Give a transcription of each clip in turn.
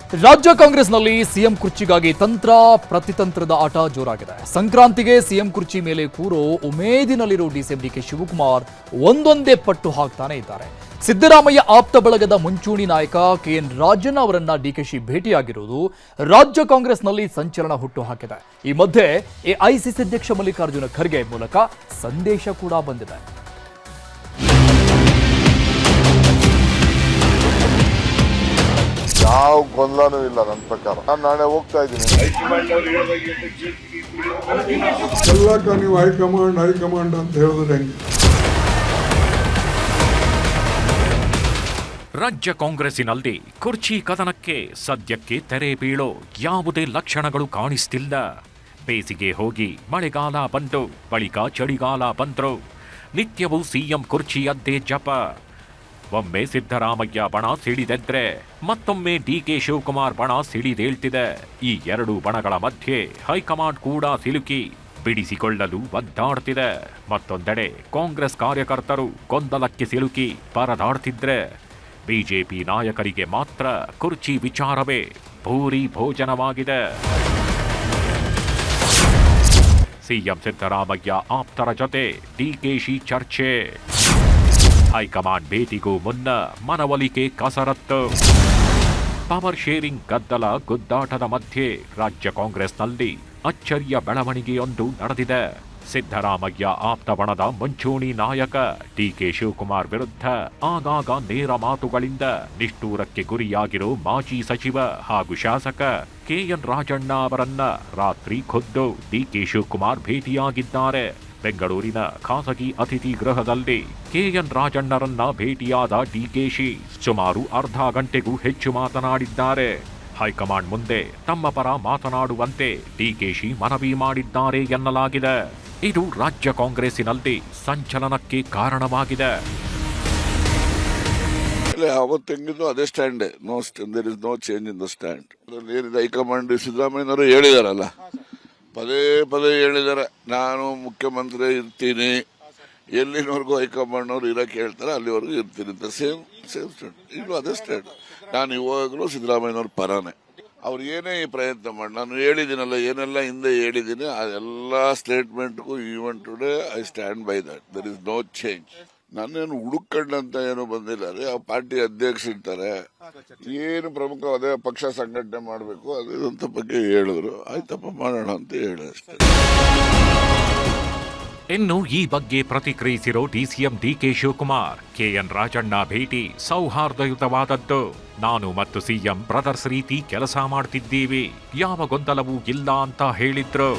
ರಾಜ್ಯ ಕಾಂಗ್ರೆಸ್ನಲ್ಲಿ ಸಿಎಂ ಕುರ್ಚಿಗಾಗಿ ತಂತ್ರ ಪ್ರತಿತಂತ್ರದ ಆಟ ಜೋರಾಗಿದೆ. ಸಂಕ್ರಾಂತಿಗೆ ಸಿಎಂ ಕುರ್ಚಿ ಮೇಲೆ ಕೂರೋ ಉಮೇದಿನಲ್ಲಿರೋ ಡಿಕೆ ಶಿವಕುಮಾರ್ ಒಂದೊಂದೇ ಪಟ್ಟು ಹಾಕ್ತಾನೆ ಇದ್ದಾರೆ. ಸಿದ್ದರಾಮಯ್ಯ ಆಪ್ತ ಬಳಗದ ಮುಂಚೂಣಿ ನಾಯಕ ಕೆಎನ್ ರಾಜಣ್ಣ ಅವರನ್ನ ಡಿಕೆಶಿ ಭೇಟಿಯಾಗಿರುವುದು ರಾಜ್ಯ ಕಾಂಗ್ರೆಸ್ನಲ್ಲಿ ಸಂಚಲನ ಹುಟ್ಟು ಹಾಕಿದೆ. ಈ ಮಧ್ಯೆ ಎಐಸಿಸಿ ಅಧ್ಯಕ್ಷ ಮಲ್ಲಿಕಾರ್ಜುನ ಖರ್ಗೆ ಮೂಲಕ ಸಂದೇಶ ಕೂಡ ಬಂದಿದೆ. ಯಾವ ಗೊಂದಲನೂ ಇಲ್ಲ ನನ್ನ ಪ್ರಕಾರ. ನಾನು ನಾಳೆ ಹೋಗ್ತಾ ಇದ್ದೀನಿ. ಎಲ್ಲಕ್ಕ ನೀವು ಹೈಕಮಾಂಡ್ ಅಂತ ಹೇಳಿದ್ರೆ ಹೆಂಗೆ? ರಾಜ್ಯ ಕಾಂಗ್ರೆಸ್ಸಿನಲ್ಲಿ ಕುರ್ಚಿ ಕದನಕ್ಕೆ ಸದ್ಯಕ್ಕೆ ತೆರೆ ಬೀಳೋ ಯಾವುದೇ ಲಕ್ಷಣಗಳು ಕಾಣಿಸ್ತಿಲ್ಲ. ಬೇಸಿಗೆ ಹೋಗಿ ಮಳೆಗಾಲ ಬಂತು, ಬಳಿಕ ಚಳಿಗಾಲ ಬಂದ್ರು. ನಿತ್ಯವೂ ಸಿಎಂ ಕುರ್ಚಿಯದ್ದೇ ಜಪ. ಒಮ್ಮೆ ಸಿದ್ದರಾಮಯ್ಯ ಬಣ ಸಿಡಿದೆದ್ರೆ ಮತ್ತೊಮ್ಮೆ ಡಿಕೆ ಶಿವಕುಮಾರ್ ಬಣ ಸಿಡಿದೇಳ್ತಿದೆ. ಈ ಎರಡು ಬಣಗಳ ಮಧ್ಯೆ ಹೈಕಮಾಂಡ್ ಕೂಡ ಸಿಲುಕಿ ಬಿಡಿಸಿಕೊಳ್ಳಲು ಒದ್ದಾಡ್ತಿದೆ. ಮತ್ತೊಂದೆಡೆ ಕಾಂಗ್ರೆಸ್ ಕಾರ್ಯಕರ್ತರು ಗೊಂದಲಕ್ಕೆ ಸಿಲುಕಿ ಪರದಾಡ್ತಿದ್ರೆ ಬಿಜೆಪಿ ನಾಯಕರಿಗೆ ಮಾತ್ರ ಕುರ್ಚಿ ವಿಚಾರವೇ ಭೂರಿ ಭೋಜನವಾಗಿದೆ. ಸಿಎಂ ಸಿದ್ದರಾಮಯ್ಯ ಆಪ್ತರ ಜೊತೆ ಡಿಕೆಶಿ ಚರ್ಚೆ. ಹೈಕಮಾಂಡ್ ಭೇಟಿಗೂ ಮುನ್ನ ಮನವೊಲಿಕೆ ಕಸರತ್ತು. ಪವರ್ ಶೇರಿಂಗ್ ಗದ್ದಲ ಗುದ್ದಾಟದ ಮಧ್ಯೆ ರಾಜ್ಯ ಕಾಂಗ್ರೆಸ್ನಲ್ಲಿ ಅಚ್ಚರಿಯ ಬೆಳವಣಿಗೆಯೊಂದು ನಡೆದಿದೆ. ಸಿದ್ದರಾಮಯ್ಯ ಆಪ್ತ ಬಣದ ಮುಂಚೂಣಿ ನಾಯಕ ಡಿಕೆ ಶಿವಕುಮಾರ್ ವಿರುದ್ಧ ಆಗಾಗ ನೇರ ಮಾತುಗಳಿಂದ ನಿಷ್ಠೂರಕ್ಕೆ ಗುರಿಯಾಗಿರೋ ಮಾಜಿ ಸಚಿವ ಹಾಗೂ ಶಾಸಕ ಕೆಎನ್ ರಾಜಣ್ಣ ಅವರನ್ನ ರಾತ್ರಿ ಖುದ್ದು ಡಿಕೆ ಶಿವಕುಮಾರ್ ಭೇಟಿಯಾಗಿದ್ದಾರೆ. ಬೆಂಗಳೂರಿನ ಖಾಸಗಿ ಅತಿಥಿ ಗೃಹದಲ್ಲಿ ಕೆಎನ್ ರಾಜಣ್ಣರನ್ನ ಭೇಟಿಯಾದ ಡಿಕೆಶಿ ಸುಮಾರು ಅರ್ಧ ಗಂಟೆಗೂ ಹೆಚ್ಚು ಮಾತನಾಡಿದ್ದಾರೆ. ಹೈಕಮಾಂಡ್ ಮುಂದೆ ತಮ್ಮ ಪರ ಮಾತನಾಡುವಂತೆ ಡಿಕೆಶಿ ಮನವಿ ಮಾಡಿದ್ದಾರೆ ಎನ್ನಲಾಗಿದೆ. ಇದು ರಾಜ್ಯ ಕಾಂಗ್ರೆಸ್ಸಿನಲ್ಲಿ ಸಂಚಲನಕ್ಕೆ ಕಾರಣವಾಗಿದೆ. ಅವತ್ತು ಅದೇ stand, there is no change in the stand. High command ಸಿದ್ದರಾಮಯ್ಯನವರು ಹೇಳಿದಾರಲ್ಲ, ಪದೇ ಪದೇ ಹೇಳಿದ್ದಾರೆ, ನಾನು ಮುಖ್ಯಮಂತ್ರಿ ಇರ್ತೀನಿ, ಎಲ್ಲಿನವರೆಗೂ ಹೈಕಮಾಂಡ್ನವ್ರು ಇರಕ್ಕೆ ಹೇಳ್ತಾರೆ ಅಲ್ಲಿವರೆಗೂ ಇರ್ತೀನಿ ಅಂತ. ಸೇಮ್ ಸ್ಟ್ಯಾಂಡ್, ಇದು ಅದೇ ಸ್ಟ್ಯಾಂಡ್. ನಾನು ಇವಾಗಲೂ ಸಿದ್ದರಾಮಯ್ಯನವ್ರ ಪರನೇ. ಅವ್ರು ಏನೇ ಪ್ರಯತ್ನ ಮಾಡಿ, ನಾನು ಹೇಳಿದ್ದೀನಲ್ಲ, ಏನೆಲ್ಲ ಹಿಂದೆ ಹೇಳಿದ್ದೀನಿ, ಅದೆಲ್ಲ ಸ್ಟೇಟ್ಮೆಂಟ್ಗೂ even today I stand by that. There is no change. ನಾನೇನು ಹುಡುಕಂಡಂತ ಏನು ಬಂದಿಲ್ಲ ರೀ. ಆ ಪಾರ್ಟಿ ಅಧ್ಯಕ್ಷ ಇರ್ತಾರೆ, ಏನು ಪ್ರಮುಖ ಅದೇ ಪಕ್ಷ ಸಂಘಟನೆ ಮಾಡಬೇಕು ಅದಂತ ಬಗ್ಗೆ ಹೇಳಿದ್ರು. ಆಯ್ತಪ್ಪ ಮಾಡೋಣ ಅಂತ ಹೇಳಿ ಅಷ್ಟೇ. ಇನ್ನು ಈ ಬಗ್ಗೆ ಪ್ರತಿಕ್ರಿಯಿಸಿರೋ ಡಿಸಿಎಂ ಡಿಕೆ ಶಿವಕುಮಾರ್, ಕೆಎನ್ ರಾಜಣ್ಣ ಭೇಟಿ ಸೌಹಾರ್ದಯುತವಾದದ್ದು. ನಾನು ಮತ್ತು ಸಿಎಂ ಬ್ರದರ್ಸ್ ರೀತಿ ಕೆಲಸ ಮಾಡ್ತಿದ್ದೀವಿ, ಯಾವ ಗೊಂದಲವೂ ಇಲ್ಲ ಅಂತ ಹೇಳಿದ್ರು.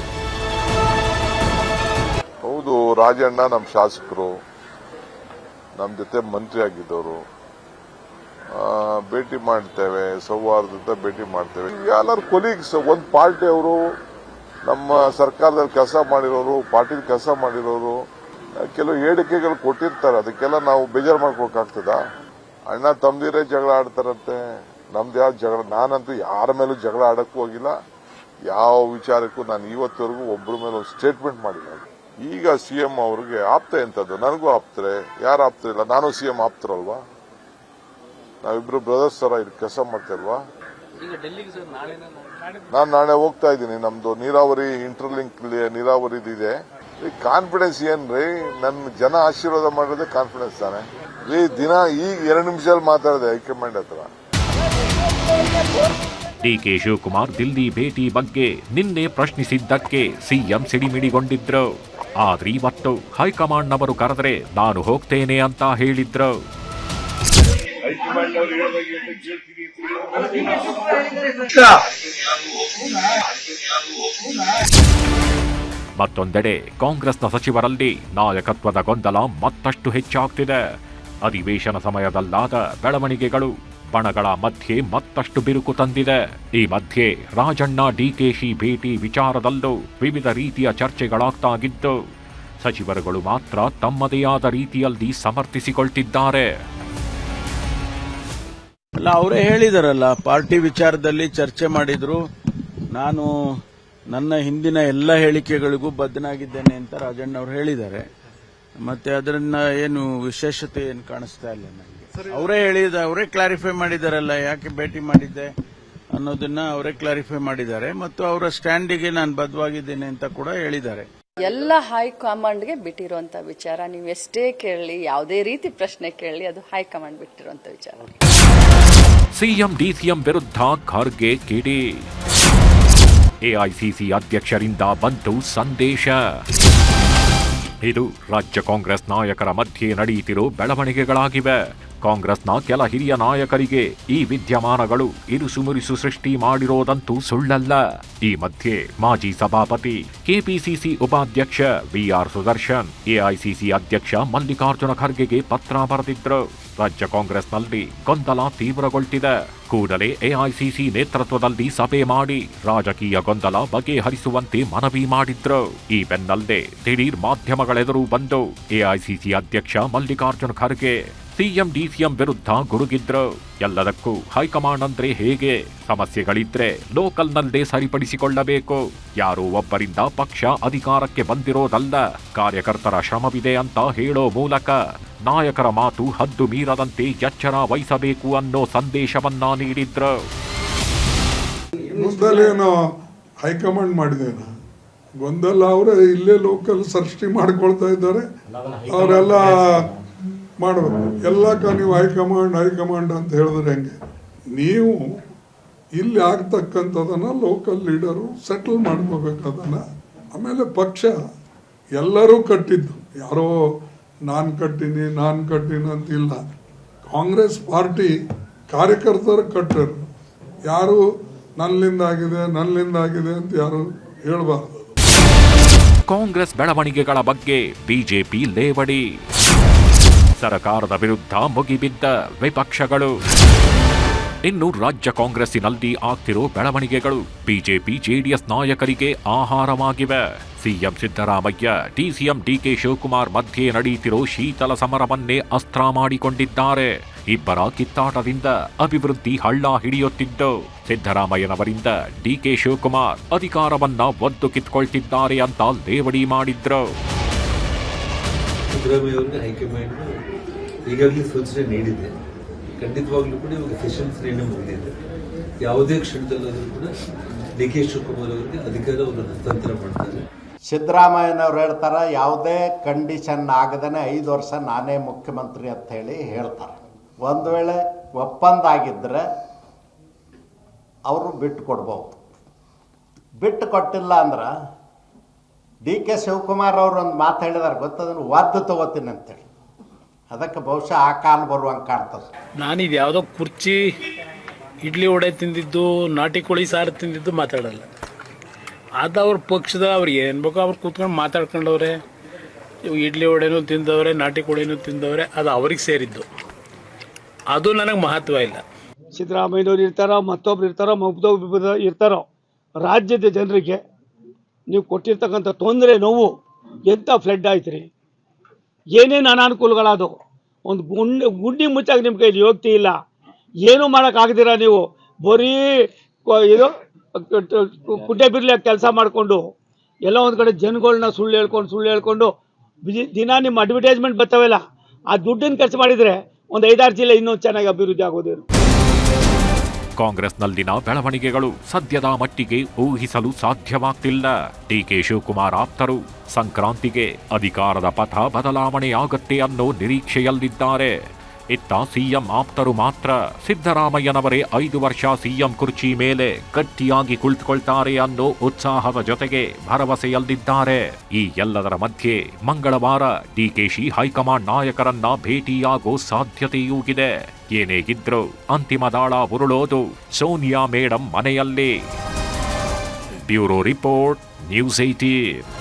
ಹೌದು, ರಾಜಣ್ಣ ನಮ್ಮ ಶಾಸಕರು, ನಮ್ಮ ಜೊತೆ ಮಂತ್ರಿ ಆಗಿದ್ದವರು, ಭೇಟಿ ಮಾಡ್ತೇವೆ, ಸೌಹಾರ್ದತೆ ಭೇಟಿ ಮಾಡ್ತೇವೆ. ಎಲ್ಲರೂ ಕೊಲೀಗ್ಸ್, ಒಂದು ಪಾರ್ಟಿ ಅವರು, ನಮ್ಮ ಸರ್ಕಾರದಲ್ಲಿ ಕೆಲಸ ಮಾಡಿರೋರು, ಪಾರ್ಟಿಲಿ ಕೆಲಸ ಮಾಡಿರೋರು, ಕೆಲವು ಹೇಳಿಕೆಗಳು ಕೊಟ್ಟಿರ್ತಾರೆ. ಅದಕ್ಕೆಲ್ಲ ನಾವು ಬೇಜಾರು ಮಾಡ್ಕೊಳಕ್ಕಾಗ್ತದ? ಅಣ್ಣ ತಮ್ಮದಿರೇ ಜಗಳ ಆಡ್ತಾರಂತೆ, ನಮ್ದು ಯಾವ ಜಗಳ? ನಾನಂತೂ ಯಾರ ಮೇಲೂ ಜಗಳ ಆಡಕ್ಕೂ ಹೋಗಿಲ್ಲ. ಯಾವ ವಿಚಾರಕ್ಕೂ ನಾನು ಇವತ್ತವರೆಗೂ ಒಬ್ಬರ ಮೇಲೆ ಒಂದು ಸ್ಟೇಟ್ಮೆಂಟ್ ಮಾಡಿಲ್ಲ. ಈಗ ಸಿಎಂ ಅವ್ರಿಗೆ ಆಪ್ತ ಎಂತದ್ದು, ನನಗೂ ಆಪ್ತರೆ, ಯಾರು ಆಪ್ತರಿಲ್ಲ? ನಾನು ಸಿಎಂ ಆಪ್ತರಲ್ವಾ? ನಾವಿಬ್ರು ಬ್ರದರ್ಸ್ ತರ ಇಲ್ಲಿ ಕೆಲಸ ಮಾಡ್ತೇಲ್ವಾ? ನಾನು ನಾಳೆ ಹೋಗ್ತಾ ಇದ್ದೀನಿ. ನಮ್ದು ನೀರಾವರಿ ಇಂಟರ್ಲಿಂಕ್ ನೀರಾವರಿದಿದೆ. ಕಾನ್ಫಿಡೆನ್ಸ್ ಏನ್ರಿ? ನನ್ನ ಜನ ಆಶೀರ್ವಾದ ಮಾಡೋದೇ ಕಾನ್ಫಿಡೆನ್ಸ್ ತಾನೆ ರೀ. ದಿನ ಈಗ 2 ನಿಮಿಷದಲ್ಲಿ ಮಾತಾಡಿದೆ ಹೈಕಮಾಂಡ್ ಹತ್ರ. ಡಿಕೆ ಶಿವಕುಮಾರ್ ದಿಲ್ಲಿ ಭೇಟಿ ಬಗ್ಗೆ ನಿನ್ನೆ ಪ್ರಶ್ನಿಸಿದ್ದಕ್ಕೆ ಸಿಎಂ ಸಿಡಿಮಿಡಿಗೊಂಡಿದ್ರು. ಆದ್ರೆ ಇವತ್ತು ಹೈಕಮಾಂಡ್ನವರು ಕರೆದ್ರೆ ನಾನು ಹೋಗ್ತೇನೆ ಅಂತ ಹೇಳಿದ್ರು. ಮತ್ತೊಂದೆಡೆ ಕಾಂಗ್ರೆಸ್ನ ಸಚಿವರಲ್ಲಿ ನಾಯಕತ್ವದ ಗೊಂದಲ ಮತ್ತಷ್ಟು ಹೆಚ್ಚಾಗ್ತಿದೆ. ಅಧಿವೇಶನ ಸಮಯದಲ್ಲಾದ ಬೆಳವಣಿಗೆಗಳು ಬಣಗಳ ಮಧ್ಯೆ ಮತ್ತಷ್ಟು ಬಿರುಕು ತಂದಿದೆ. ಈ ಮಧ್ಯೆ ರಾಜಣ್ಣ ಡಿಕೆಶಿ ಭೇಟಿ ವಿಚಾರದಲ್ಲೂ ವಿವಿಧ ರೀತಿಯ ಚರ್ಚೆಗಳಾಗ್ತಾಗಿದ್ದು, ಸಚಿವರುಗಳು ಮಾತ್ರ ತಮ್ಮದೇ ಆದ ರೀತಿಯಲ್ಲಿ ಸಮರ್ಥಿಸಿಕೊಳ್ತಿದ್ದಾರೆ. ಅಲ್ಲ, ಅವರೇ ಹೇಳಿದಾರಲ್ಲ, ಪಾರ್ಟಿ ವಿಚಾರದಲ್ಲಿ ಚರ್ಚೆ ಮಾಡಿದ್ರು. ನಾನು ನನ್ನ ಹಿಂದಿನ ಎಲ್ಲ ಹೇಳಿಕೆಗಳಿಗೂ ಬದ್ಧನಾಗಿದ್ದೇನೆ ಅಂತ ರಾಜಣ್ಣ ಅವರು ಹೇಳಿದ್ದಾರೆ. ಮತ್ತೆ ಅದನ್ನ ಏನು ವಿಶೇಷತೆ ಏನು ಕಾಣಿಸ್ತಾ ಇಲ್ಲ ನನಗೆ. ಅವರೇ ಕ್ಲಾರಿಫೈ ಮಾಡಿದಾರಲ್ಲ ಯಾಕೆ ಭೇಟಿ ಮಾಡಿದ್ದೆ, ಅನ್ನೋದನ್ನ ಅವರೇ ಕ್ಲಾರಿಫೈ ಮಾಡಿದ್ದಾರೆ ಮತ್ತು ಅವರ ಸ್ಟ್ಯಾಂಡಿಗೆ ನಾನು ಬದ್ಧವಾಗಿದ್ದೇನೆ ಅಂತ ಕೂಡ ಹೇಳಿದ್ದಾರೆ. ಎಲ್ಲ ಹೈಕಮಾಂಡ್ಗೆ ಬಿಟ್ಟಿರುವಂತ ವಿಚಾರ. ನೀವು ಎಷ್ಟೇ ಕೇಳಲಿ, ಯಾವುದೇ ರೀತಿ ಪ್ರಶ್ನೆ ಕೇಳಲಿ, ಅದು ಹೈಕಮಾಂಡ್ ಬಿಟ್ಟಿರುವಂತ ವಿಚಾರ. ಸಿಎಂ ಡಿಸಿಎಂ ವಿರುದ್ಧ ಖರ್ಗೆ ಕಿಡಿ. ಎಐಸಿಸಿ ಅಧ್ಯಕ್ಷರಿಂದ ಬಂತು ಸಂದೇಶ. ಇದು ರಾಜ್ಯ ಕಾಂಗ್ರೆಸ್ ನಾಯಕರ ಮಧ್ಯೆ ನಡೆಯುತ್ತಿರೋ ಬೆಳವಣಿಗೆಗಳಾಗಿವೆ. ಕಾಂಗ್ರೆಸ್ನ ಕೆಲ ಹಿರಿಯ ನಾಯಕರಿಗೆ ಈ ವಿದ್ಯಮಾನಗಳು ಇರುಸುಮುರಿಸು ಸೃಷ್ಟಿ ಮಾಡಿರೋದಂತೂ ಸುಳ್ಳಲ್ಲ. ಈ ಮಧ್ಯೆ ಮಾಜಿ ಸಭಾಪತಿ ಕೆಪಿಸಿಸಿ ಉಪಾಧ್ಯಕ್ಷ ವಿಆರ್ ಸುದರ್ಶನ್ ಎಐಸಿಸಿ ಅಧ್ಯಕ್ಷ ಮಲ್ಲಿಕಾರ್ಜುನ ಖರ್ಗೆಗೆ ಪತ್ರ ಬರೆದಿದ್ರು. ರಾಜ್ಯ ಕಾಂಗ್ರೆಸ್ನಲ್ಲಿ ಗೊಂದಲ ತೀವ್ರಗೊಳ್ತಿದೆ. ಕೂಡಲೇ ಎಐಸಿಸಿ ನೇತೃತ್ವದಲ್ಲಿ ಸಭೆ ಮಾಡಿ ರಾಜಕೀಯ ಗೊಂದಲ ಬಗೆಹರಿಸುವಂತೆ ಮನವಿ ಮಾಡಿದ್ರು. ಈ ಬೆನ್ನಲ್ಲೇ ದಿಢೀರ್ ಮಾಧ್ಯಮಗಳೆದುರು ಬಂದು ಎಐಸಿಸಿ ಅಧ್ಯಕ್ಷ ಮಲ್ಲಿಕಾರ್ಜುನ ಖರ್ಗೆ ಸಿಎಂ ಡಿಸಿಎಂ ವಿರುದ್ಧ ಗುಡುಗಿದ್ರು. ಎಲ್ಲದಕ್ಕೂ ಹೈಕಮಾಂಡ್ ಅಂದ್ರೆ ಹೇಗೆ? ಸಮಸ್ಯೆಗಳಿದ್ರೆ ಲೋಕಲ್ನಲ್ಲೇ ಸರಿಪಡಿಸಿಕೊಳ್ಳಬೇಕು. ಯಾರೋ ಒಬ್ಬರಿಂದ ಪಕ್ಷ ಅಧಿಕಾರಕ್ಕೆ ಬಂದಿರೋದಲ್ಲ, ಕಾರ್ಯಕರ್ತರ ಶ್ರಮವಿದೆ ಅಂತ ಹೇಳೋ ಮೂಲಕ ನಾಯಕರ ಮಾತು ಹದ್ದು ಮೀರದಂತೆ ಎಚ್ಚರ ವಹಿಸಬೇಕು ಅನ್ನೋ ಸಂದೇಶವನ್ನ ನೀಡಿದ್ರು. ಗೊಂದಲೇನೋ ಹೈಕಮಾಂಡ್ ಮಾಡಿದೇನ ಗೊಂದಲ ಅವರೇ ಇಲ್ಲೇ ಲೋಕಲ್ ಸೃಷ್ಟಿ ಮಾಡ್ಕೊಳ್ತಾ ಇದ್ದಾರೆ. ಅವರೆಲ್ಲ ಮಾಡಬೇಕು. ಎಲ್ಲಕ್ಕ ನೀವು ಹೈಕಮಾಂಡ್ ಅಂತ ಹೇಳಿದ್ರೆ ಹೆಂಗೆ? ನೀವು ಇಲ್ಲಿ ಆಗ್ತಕ್ಕಂಥದನ್ನ ಲೋಕಲ್ ಲೀಡರು ಸೆಟಲ್ ಮಾಡ್ಕೋಬೇಕು ಅದನ್ನ. ಆಮೇಲೆ ಪಕ್ಷ ಎಲ್ಲರೂ ಕಟ್ಟಿದ್ದು, ಯಾರೋ ನಾನು ಕಟ್ಟಿನಿ ಅಂತಿಲ್ಲ. ಕಾಂಗ್ರೆಸ್ ಪಾರ್ಟಿ ಕಾರ್ಯಕರ್ತರು ಕಟ್ಟರು. ಯಾರು ನನ್ನಿಂದ ಆಗಿದೆ ಅಂತ ಯಾರು ಹೇಳಬಾರ್ದು. ಕಾಂಗ್ರೆಸ್ ಬೆಳವಣಿಗೆಗಳ ಬಗ್ಗೆ ಬಿಜೆಪಿ ಲೇವಡಿ. ಸರ್ಕಾರದ ವಿರುದ್ಧ ಮುಗಿಬಿದ್ದ ವಿಪಕ್ಷಗಳು. ಇನ್ನು ರಾಜ್ಯ ಕಾಂಗ್ರೆಸ್ಸಿನಲ್ಲಿ ಆಗ್ತಿರೋ ಬೆಳವಣಿಗೆಗಳು ಬಿಜೆಪಿ ಜೆಡಿಎಸ್ ನಾಯಕರಿಗೆ ಆಹಾರವಾಗಿವೆ. ಸಿಎಂ ಸಿದ್ದರಾಮಯ್ಯ ಡಿಸಿಎಂ ಡಿಕೆ ಶಿವಕುಮಾರ್ ಮಧ್ಯೆ ನಡೆಯುತ್ತಿರೋ ಶೀತಲ ಸಮರವನ್ನೇ ಅಸ್ತ್ರ ಮಾಡಿಕೊಂಡಿದ್ದಾರೆ. ಇಬ್ಬರ ಕಿತ್ತಾಟದಿಂದ ಅಭಿವೃದ್ಧಿ ಹಳ್ಳ ಹಿಡಿಯುತ್ತಿದ್ದು, ಸಿದ್ದರಾಮಯ್ಯನವರಿಂದ ಡಿಕೆ ಶಿವಕುಮಾರ್ ಅಧಿಕಾರವನ್ನ ಒದ್ದು ಕಿತ್ಕೊಳ್ತಿದ್ದಾರೆ ಅಂತ ಲೇವಡಿ ಮಾಡಿದ್ರು. ಸಿದ್ದರಾಮಯ್ಯ ಅವರಿಗೆ ಹೈಕಮಾಂಡ್ ಈಗಾಗಲೇ ಸೂಚನೆ ನೀಡಿದೆ. ಖಂಡಿತವಾಗ್ಲೂ ಕೂಡ ಇವಾಗ ಸೆಷನ್ಸ್ ನಿರ್ಣಯ ಮುಗಿದಿದೆ. ಯಾವುದೇ ಕ್ಷಣದಲ್ಲಾದರೂ ಕೂಡ ಡಿ ಕೆ ಶಿವಕುಮಾರ್ ಅವರಿಗೆ ಅಧಿಕಾರ ಅವರು ಹಸ್ತಾಂತರ ಮಾಡ್ತಾರೆ. ಸಿದ್ದರಾಮಯ್ಯನವ್ರು ಹೇಳ್ತಾರೆ, ಯಾವುದೇ ಕಂಡೀಷನ್ ಆಗದೇ 5 ವರ್ಷ ನಾನೇ ಮುಖ್ಯಮಂತ್ರಿ ಅಂತ ಹೇಳಿ ಹೇಳ್ತಾರೆ. ಒಂದು ವೇಳೆ ಒಪ್ಪಂದ ಆಗಿದ್ದರೆ ಅವರು ಬಿಟ್ಟು ಕೊಡ್ಬೋದು. ಬಿಟ್ಟು ಕೊಟ್ಟಿಲ್ಲ ಅಂದ್ರೆ ಡಿ ಕೆ ಶಿವಕುಮಾರ್ ಅವರು ಒಂದು ಮಾತು ಹೇಳಿದಾರೆ ಗೊತ್ತದನ್ನು, ಒದ್ದು ತಗೋತೀನಿ ಅಂತೇಳಿ. ಅದಕ್ಕೆ ಬಹುಶಃ ಆ ಕಾಲ ಬರುವಂಗೆ ಕಾಣ್ತದೆ. ನಾನಿದು ಯಾವುದೋ ಕುರ್ಚಿ ಇಡ್ಲಿ ವಡೆ ತಿಂದಿದ್ದು, ನಾಟಿ ಕೋಳಿ ಸಾರು ತಿಂದಿದ್ದು ಮಾತಾಡಲ್ಲ. ಅದು ಅವ್ರ ಪಕ್ಷದ ಅವ್ರಿಗೆ ಏನು ಬೇಕೋ ಅವ್ರು ಕೂತ್ಕೊಂಡು ಮಾತಾಡ್ಕೊಂಡವ್ರೆ. ಇಡ್ಲಿ ವಡೆನೂ ತಿಂದವ್ರೆ, ನಾಟಿ ಕೋಳಿನೂ ತಿಂದವ್ರೆ, ಅದು ಅವ್ರಿಗೆ ಸೇರಿದ್ದು. ಅದು ನನಗೆ ಮಹತ್ವ ಇಲ್ಲ. ಸಿದ್ದರಾಮಯ್ಯನವ್ರು ಇರ್ತಾರೋ, ಮತ್ತೊಬ್ರು ಇರ್ತಾರೋ, ರಾಜ್ಯದ ಜನರಿಗೆ ನೀವು ಕೊಟ್ಟಿರ್ತಕ್ಕಂಥ ತೊಂದರೆ ನೋವು ಎಂಥ ಫ್ಲಡ್ ಆಯ್ತು ರೀ. ಏನೇನು ಅನಾನುಕೂಲಗಳಾದವು. ಒಂದು ಗುಂಡಿ ಮುಚ್ಚಾಗ ನಿಮ್ಮ ಕೈಲಿ ಯೋಗ್ತಿ ಇಲ್ಲ. ಏನೂ ಮಾಡೋಕ್ಕಾಗದಿರ ನೀವು ಬರೀ ಇದು ಕುಡ್ಡೆ ಬಿರ್ಲಿ ಕೆಲಸ ಮಾಡಿಕೊಂಡು ಎಲ್ಲ ಒಂದು ಕಡೆ ಜನಗಳನ್ನ ಸುಳ್ಳು ಹೇಳ್ಕೊಂಡು ದಿನ ನಿಮ್ಮ ಅಡ್ವರ್ಟೈಸ್ಮೆಂಟ್ ಬರ್ತಾವಲ್ಲ, ಆ ದುಡ್ಡನ್ನು ಖರ್ಚು ಮಾಡಿದರೆ ಒಂದು 5-6 ಜಿಲ್ಲೆ ಇನ್ನೂ ಚೆನ್ನಾಗಿ ಅಭಿವೃದ್ಧಿ ಆಗೋದೇನು. ಕಾಂಗ್ರೆಸ್ನಲ್ಲಿನ ಬೆಳವಣಿಗೆಗಳು ಸದ್ಯದ ಮಟ್ಟಿಗೆ ಊಹಿಸಲು ಸಾಧ್ಯವಾಗ್ತಿಲ್ಲ. ಡಿಕೆ ಶಿವಕುಮಾರ್ ಆಪ್ತರು ಸಂಕ್ರಾಂತಿಗೆ ಅಧಿಕಾರದ ಪಥ ಬದಲಾವಣೆಯಾಗತ್ತೆ ಅನ್ನೋ ನಿರೀಕ್ಷೆಯಲ್ಲಿದ್ದಾರೆ. ಇತ್ತ ಸಿಎಂ ಆಪ್ತರು ಮಾತ್ರ ಸಿದ್ದರಾಮಯ್ಯನವರೇ 5 ವರ್ಷ ಸಿಎಂ ಕುರ್ಚಿ ಮೇಲೆ ಗಟ್ಟಿಯಾಗಿ ಕುಳಿತುಕೊಳ್ತಾರೆ ಅನ್ನೋ ಉತ್ಸಾಹದ ಜೊತೆಗೆ ಭರವಸೆಯಲ್ಲಿದ್ದಾರೆ. ಈ ಎಲ್ಲದರ ಮಧ್ಯೆ ಮಂಗಳವಾರ ಡಿಕೆಶಿ ಹೈಕಮಾಂಡ್ ನಾಯಕರನ್ನ ಭೇಟಿಯಾಗೋ ಸಾಧ್ಯತೆಯೂ ಇದೆ. ಏನೇ ಇದ್ರೂ ಅಂತಿಮ ದಾಳ ಉರುಳೋದು ಸೋನಿಯಾ ಮೇಡಂ ಮನೆಯಲ್ಲಿ. Bureau report, news 18.